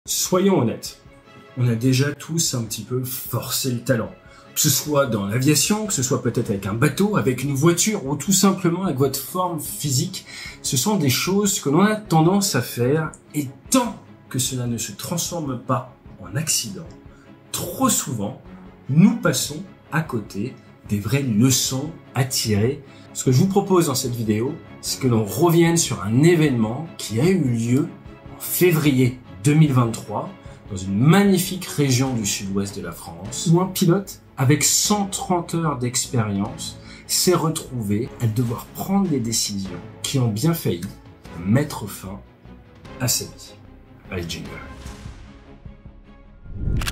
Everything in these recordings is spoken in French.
Soyons honnêtes, on a déjà tous un petit peu forcé le talent. Que ce soit dans l'aviation, que ce soit peut-être avec un bateau, avec une voiture ou tout simplement avec votre forme physique, ce sont des choses que l'on a tendance à faire et tant que cela ne se transforme pas en accident, trop souvent, nous passons à côté des vraies leçons à tirer. Ce que je vous propose dans cette vidéo, c'est que l'on revienne sur un événement qui a eu lieu en février 2023 dans une magnifique région du sud-ouest de la France où un pilote avec 130 heures d'expérience s'est retrouvé à devoir prendre des décisions qui ont bien failli mettre fin à sa vie. Allez, jingle.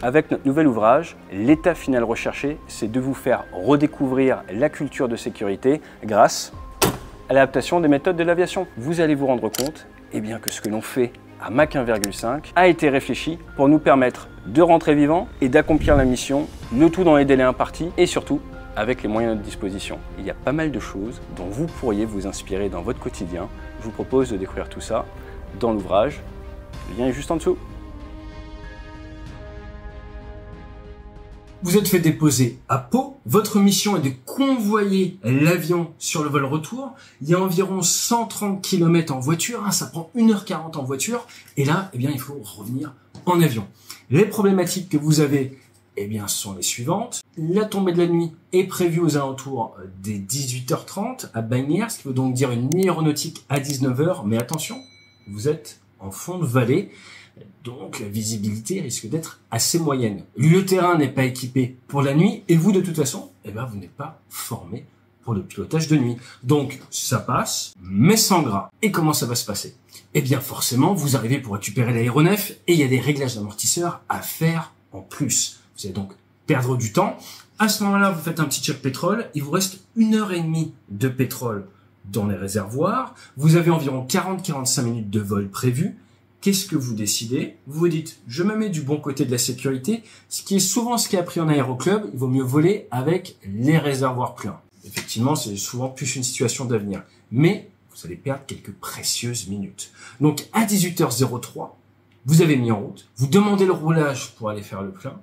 Avec notre nouvel ouvrage, l'état final recherché, c'est de vous faire redécouvrir la culture de sécurité grâce à l'adaptation des méthodes de l'aviation. Vous allez vous rendre compte que ce que l'on fait à Mach 1,5 a été réfléchi pour nous permettre de rentrer vivant et d'accomplir la mission, le tout dans les délais impartis et surtout avec les moyens à notre disposition. Il y a pas mal de choses dont vous pourriez vous inspirer dans votre quotidien. Je vous propose de découvrir tout ça dans l'ouvrage. Le lien est juste en dessous. Vous êtes fait déposer à Pau. Votre mission est de convoyer l'avion sur le vol retour. Il y a environ 130 km en voiture. Ça prend 1h40 en voiture. Et là, il faut revenir en avion. Les problématiques que vous avez, sont les suivantes. La tombée de la nuit est prévue aux alentours des 18h30 à Bagnères, ce qui veut donc dire une nuit aéronautique à 19h. Mais attention, vous êtes en fond de vallée. Donc la visibilité risque d'être assez moyenne. Le terrain n'est pas équipé pour la nuit et vous de toute façon, vous n'êtes pas formé pour le pilotage de nuit. Donc ça passe, mais sans gras. Et comment ça va se passer? Forcément, vous arrivez pour récupérer l'aéronef et il y a des réglages d'amortisseurs à faire en plus. Vous allez donc perdre du temps. À ce moment-là, vous faites un petit check pétrole. Il vous reste 1h30 de pétrole dans les réservoirs. Vous avez environ 40-45 minutes de vol prévu. Qu'est-ce que vous décidez? Vous vous dites, je me mets du bon côté de la sécurité, ce qui est souvent ce qui est appris en aéroclub, il vaut mieux voler avec les réservoirs pleins. Effectivement, c'est souvent plus une situation d'avenir. Mais vous allez perdre quelques précieuses minutes. Donc, à 18h03, vous avez mis en route, vous demandez le roulage pour aller faire le plein.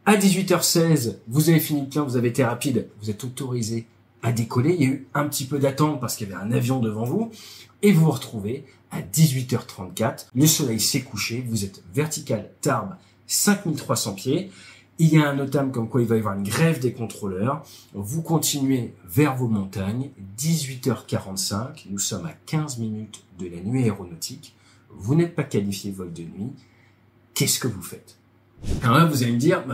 À 18h16, vous avez fini le plein, vous avez été rapide, vous êtes autorisé à décoller. Il y a eu un petit peu d'attente parce qu'il y avait un avion devant vous. Et vous vous retrouvez à 18h34. Le soleil s'est couché. Vous êtes vertical, Tarbes, 5300 pieds. Il y a un notam comme quoi il va y avoir une grève des contrôleurs. Vous continuez vers vos montagnes. 18h45. Nous sommes à 15 minutes de la nuit aéronautique. Vous n'êtes pas qualifié vol de nuit. Qu'est-ce que vous faites? Alors là, vous allez me dire,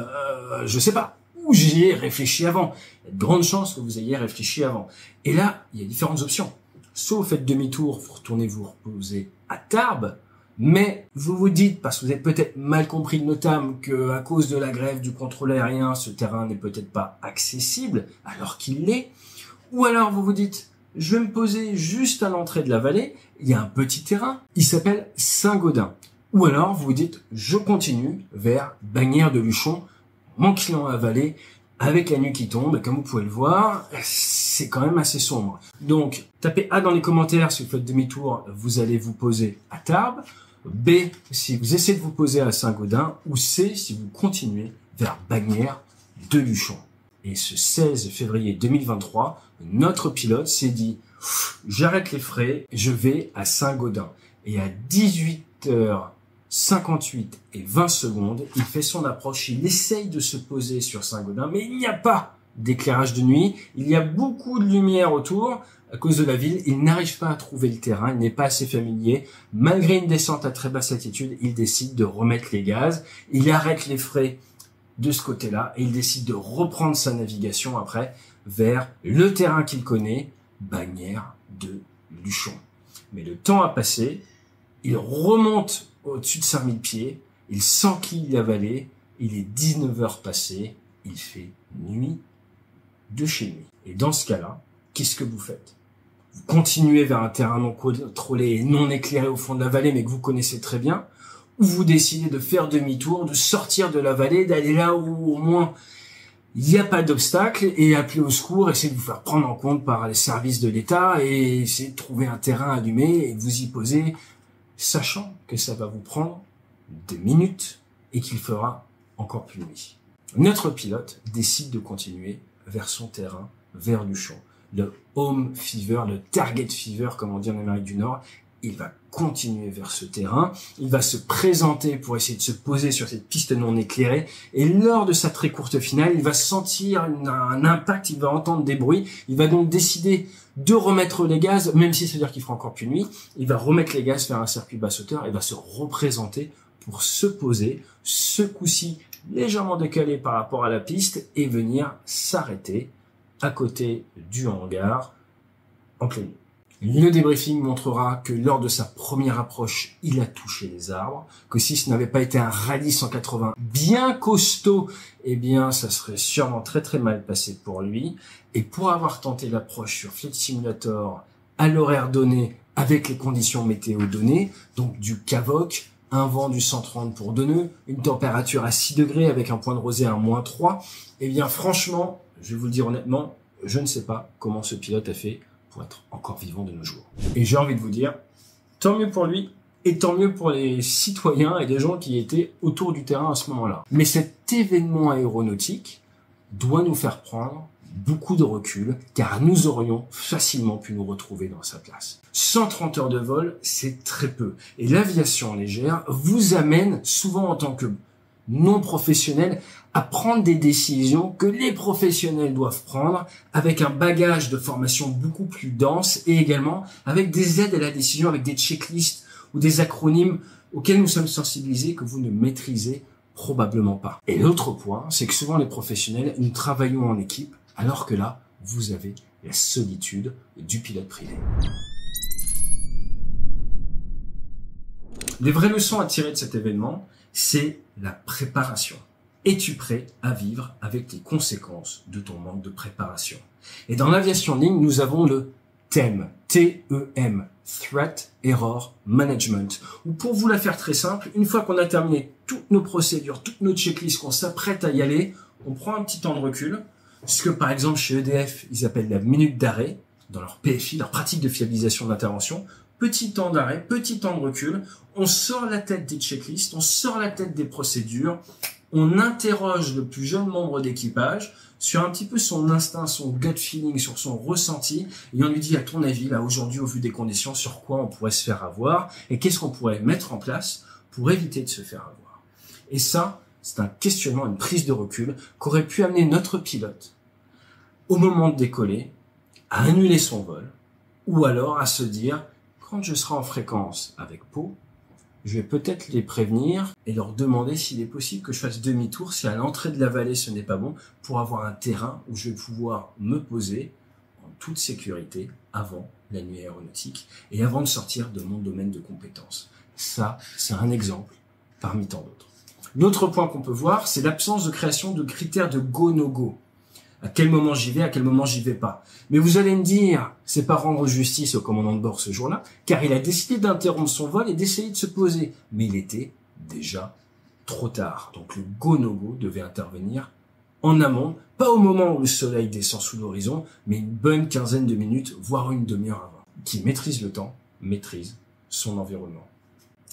je sais pas. Ou j'y ai réfléchi avant. Il y a de grandes chances que vous ayez réfléchi avant. Et là, il y a différentes options. Soit vous faites demi-tour, vous retournez vous reposer à Tarbes, mais vous vous dites, parce que vous avez peut-être mal compris notamment que à cause de la grève du contrôle aérien, ce terrain n'est peut-être pas accessible, alors qu'il l'est. Ou alors vous vous dites, je vais me poser juste à l'entrée de la vallée, il y a un petit terrain, il s'appelle Saint-Gaudin. Ou alors vous vous dites, je continue vers Bagnères de Luchon, m'enquilant à la vallée, avec la nuit qui tombe, et comme vous pouvez le voir, c'est quand même assez sombre. Donc, tapez A dans les commentaires si vous faites demi-tour, vous allez vous poser à Tarbes. B, si vous essayez de vous poser à Saint-Gaudin. Ou C, si vous continuez vers Bagnères de Luchon. Et ce 16 février 2023, notre pilote s'est dit, j'arrête les frais, je vais à Saint-Gaudin. Et à 18h58 et 20 secondes, il fait son approche, il essaye de se poser sur Saint-Gaudin, mais il n'y a pas d'éclairage de nuit, il y a beaucoup de lumière autour, à cause de la ville, il n'arrive pas à trouver le terrain, il n'est pas assez familier, malgré une descente à très basse altitude, il décide de remettre les gaz, il arrête les frais de ce côté-là, et il décide de reprendre sa navigation après, vers le terrain qu'il connaît, Bagnères de Luchon. Mais le temps a passé, il remonte au-dessus de 5000 pieds, il s'enquille la vallée, il est 19h passé, il fait nuit de chez nuit. Et dans ce cas-là, qu'est-ce que vous faites? Vous continuez vers un terrain non contrôlé et non éclairé au fond de la vallée, mais que vous connaissez très bien, ou vous décidez de faire demi-tour, de sortir de la vallée, d'aller là où au moins il n'y a pas d'obstacle et appeler au secours, essayer de vous faire prendre en compte par les services de l'État et essayer de trouver un terrain allumé et vous y poser, sachant que ça va vous prendre de minutes et qu'il fera encore plus nuit. Notre pilote décide de continuer vers son terrain, vers le champ. Le home fever, le target fever, comme on dit en Amérique du Nord, il va continuer vers ce terrain, il va se présenter pour essayer de se poser sur cette piste non éclairée, et lors de sa très courte finale, il va sentir un impact, il va entendre des bruits, il va donc décider de remettre les gaz, même si c'est-à-dire qu'il fera encore plus nuit, il va remettre les gaz vers un circuit basse-hauteur, et va se représenter pour se poser, ce coup-ci légèrement décalé par rapport à la piste, et venir s'arrêter à côté du hangar en pleine nuit. Le débriefing montrera que lors de sa première approche, il a touché les arbres, que si ce n'avait pas été un rallye 180 bien costaud, eh bien, ça serait sûrement très très mal passé pour lui. Et pour avoir tenté l'approche sur Flight Simulator à l'horaire donné, avec les conditions météo données, donc du CAVOC, un vent du 130 pour 2 nœuds, une température à 6 degrés avec un point de rosée à -3, eh bien, franchement, je vais vous le dire honnêtement, je ne sais pas comment ce pilote a fait pour être encore vivant de nos jours. Et j'ai envie de vous dire, tant mieux pour lui, et tant mieux pour les citoyens et les gens qui étaient autour du terrain à ce moment-là. Mais cet événement aéronautique doit nous faire prendre beaucoup de recul, car nous aurions facilement pu nous retrouver dans sa place. 130 heures de vol, c'est très peu. Et l'aviation légère vous amène souvent en tant que non professionnel à prendre des décisions que les professionnels doivent prendre avec un bagage de formation beaucoup plus dense et également avec des aides à la décision, avec des checklists ou des acronymes auxquels nous sommes sensibilisés que vous ne maîtrisez probablement pas. Et l'autre point, c'est que souvent les professionnels, nous travaillons en équipe alors que là, vous avez la solitude du pilote privé. Les vraies leçons à tirer de cet événement, c'est la préparation. Es-tu prêt à vivre avec les conséquences de ton manque de préparation? Et dans l'aviation de ligne, nous avons le TEM, T-E-M, Threat Error Management. Ou pour vous la faire très simple, une fois qu'on a terminé toutes nos procédures, toutes nos checklists, qu'on s'apprête à y aller, on prend un petit temps de recul. Ce que par exemple chez EDF, ils appellent la minute d'arrêt, dans leur PFI, leur pratique de fiabilisation d'intervention. Petit temps d'arrêt, petit temps de recul, on sort la tête des checklists, on sort la tête des procédures, on interroge le plus jeune membre d'équipage sur un petit peu son instinct, son gut feeling, sur son ressenti, et on lui dit, à ton avis, là, aujourd'hui, au vu des conditions, sur quoi on pourrait se faire avoir, et qu'est-ce qu'on pourrait mettre en place pour éviter de se faire avoir. Et ça, c'est un questionnement, une prise de recul qu'aurait pu amener notre pilote, au moment de décoller, à annuler son vol, ou alors à se dire, quand je serai en fréquence avec Pau, je vais peut-être les prévenir et leur demander s'il est possible que je fasse demi-tour si à l'entrée de la vallée ce n'est pas bon, pour avoir un terrain où je vais pouvoir me poser en toute sécurité avant la nuit aéronautique et avant de sortir de mon domaine de compétences. Ça, c'est un exemple parmi tant d'autres. L'autre point qu'on peut voir, c'est l'absence de création de critères de go-no-go. À quel moment j'y vais, à quel moment j'y vais pas. Mais vous allez me dire, c'est pas rendre justice au commandant de bord ce jour-là, car il a décidé d'interrompre son vol et d'essayer de se poser. Mais il était déjà trop tard. Donc le go-no-go devait intervenir en amont, pas au moment où le soleil descend sous l'horizon, mais une bonne quinzaine de minutes, voire une demi-heure avant. Qui maîtrise le temps, maîtrise son environnement.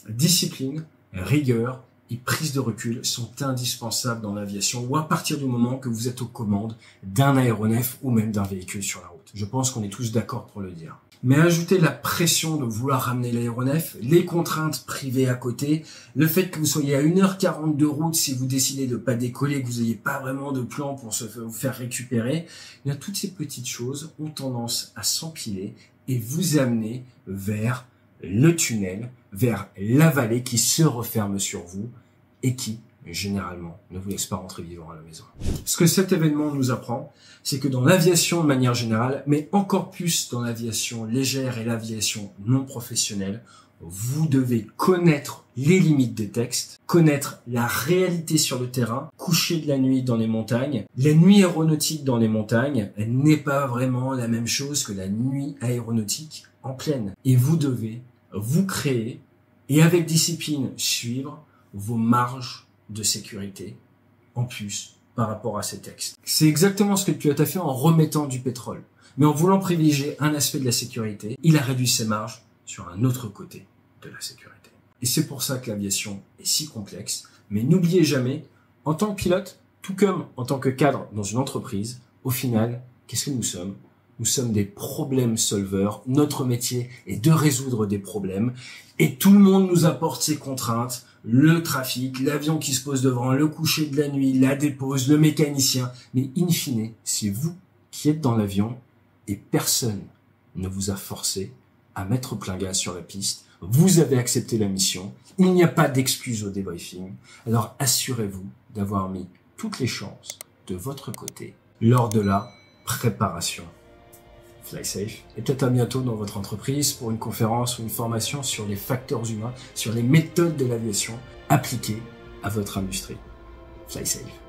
Discipline, rigueur et prise de recul sont indispensables dans l'aviation ou à partir du moment que vous êtes aux commandes d'un aéronef ou même d'un véhicule sur la route. Je pense qu'on est tous d'accord pour le dire. Mais ajoutez la pression de vouloir ramener l'aéronef, les contraintes privées à côté, le fait que vous soyez à 1h40 de route si vous décidez de ne pas décoller, que vous n'ayez pas vraiment de plan pour vous faire récupérer, eh bien, toutes ces petites choses ont tendance à s'empiler et vous amener vers le tunnel, vers la vallée qui se referme sur vous et qui, généralement, ne vous laisse pas rentrer vivant à la maison. Ce que cet événement nous apprend, c'est que dans l'aviation de manière générale, mais encore plus dans l'aviation légère et l'aviation non professionnelle, vous devez connaître les limites des textes, connaître la réalité sur le terrain, coucher de la nuit dans les montagnes. La nuit aéronautique dans les montagnes, elle n'est pas vraiment la même chose que la nuit aéronautique en plaine. Et vous devez vous créer et avec discipline suivre vos marges de sécurité en plus par rapport à ces textes. C'est exactement ce que le pilote a fait en remettant du pétrole. Mais en voulant privilégier un aspect de la sécurité, il a réduit ses marges sur un autre côté de la sécurité. Et c'est pour ça que l'aviation est si complexe. Mais n'oubliez jamais, en tant que pilote, tout comme en tant que cadre dans une entreprise, au final, qu'est-ce que nous sommes? Nous sommes des problème solvers. Notre métier est de résoudre des problèmes. Et tout le monde nous apporte ses contraintes. Le trafic, l'avion qui se pose devant, le coucher de la nuit, la dépose, le mécanicien. Mais in fine, c'est vous qui êtes dans l'avion et personne ne vous a forcé à mettre plein gaz sur la piste. Vous avez accepté la mission. Il n'y a pas d'excuse au débriefing. Alors assurez-vous d'avoir mis toutes les chances de votre côté lors de la préparation. Fly safe. Et peut-être à bientôt dans votre entreprise pour une conférence ou une formation sur les facteurs humains, sur les méthodes de l'aviation appliquées à votre industrie. Fly safe.